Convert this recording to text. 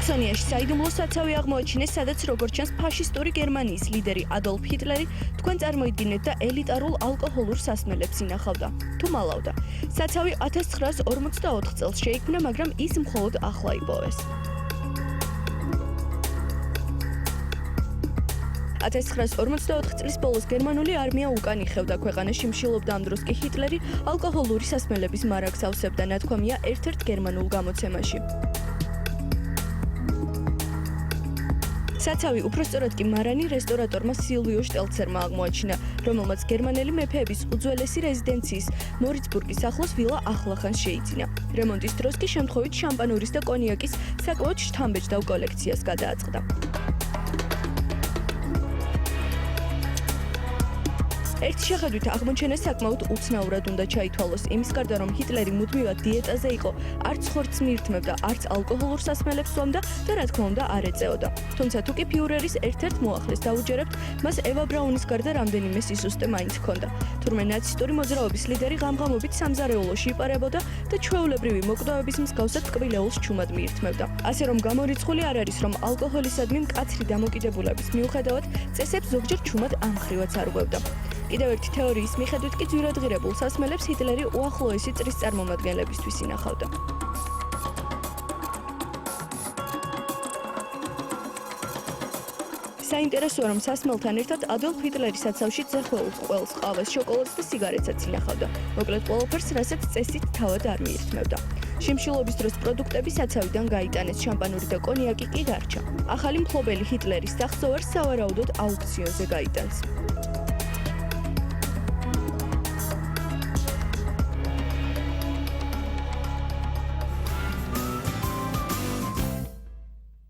საქსონიაში საიდუმლო საცავი აღმოაჩინეს, სადაც როგორც ჩანს ფაშისტური გერმანიის ლიდერი ადოლფ ჰიტლერი თქვენ წარმოიდგინეთ და ელიტარულ ალკოჰოლურ სასმელებს ინახავდა თუ მალავდა. საცავი 1944 წელს შეიქმნა, მაგრამ ის მხოლოდ ახლა იპოვეს. 1944 წლის ბოლოს გერმანული არმია უკან იხევდა ქვეყანაში, მშილობდა ამ დროს კი ჰიტლერი ალკოჰოლური სასმელების მარაგს ავსებდა, ნათქვამია ერთ-ერთ გერმანულ გამოცემაში. საცავი უпроსწორად კი მარანი რესტორატორმა სილვიო შტელცერმა აღმოაჩინა, რომელმაც გერმანელი მეფეების უძველესი რეზიდენციის მორიცბურგის ახლოს ვილა ახლახანს შეიძინა. რემონტის დროს კი შემთხვევით შამპანურის და კონიაკის საკმაოდ შთამბეჭდავ კოლექციას გადააწყდა. ერთი შეხედვით აღმოჩენა საკმაოდ უცნაურად უნდა ჩაითვალოს, იმის გარდა რომ ჰიტლერი მუდმივად დიეტაზე იყო, არც ხორცს მიირთმევდა, არც ალკოჰოლურ სასმელებს სვამდა და რა თქმა უნდა არ ეწეოდა. თუმცა თუ კი ფიურერის ერთ-ერთ მოახლეს დაუჯერებთ, მას ევა ბრაუნის გარდა რამდენიმე სისუსტე მაინც ჰქონდა. თურმე ნაცისტური მოძრაობის ლიდერი ღამღამობით სამზარეულოში იპარებოდა და ჩვეულებრივი მოკვდავების მსგავსად ტკბილეულს ჩუმად მიირთმევდა. ასე რომ გამორიცხული არ არის, რომ ალკოჰოლისადმი მკაცრი დამოკიდებულების მიუხედავად წესებს ზოგჯერ ჩუმად ამხრივაც არ ღვევდა. კიდევ ერთი თეორიის მიხედვით კი ძვირადღირებულ სასმელებს ჰიტლერი უახლოესი წრის წარმომადგენლებისთვის ინახავდა. საინტერესოა, რომ სასმელთან ერთად ადოლფ ჰიტლერის საცავში ძეხველს, ყველს, ყავას, შოკოლადს და სიგარეტსაც ინახავდა. მოკლედ ყველაფერს, რასაც წესით თავად არ მიირთმევდა. შიმშილობის დროს პროდუქტები საცავიდან გაიტანეს, შამპანური და კონიაკი კი დარჩა. ახალი მფლობელი ჰიტლერის სახლს სავარაუდოდ აუქციონზე გაიტანს.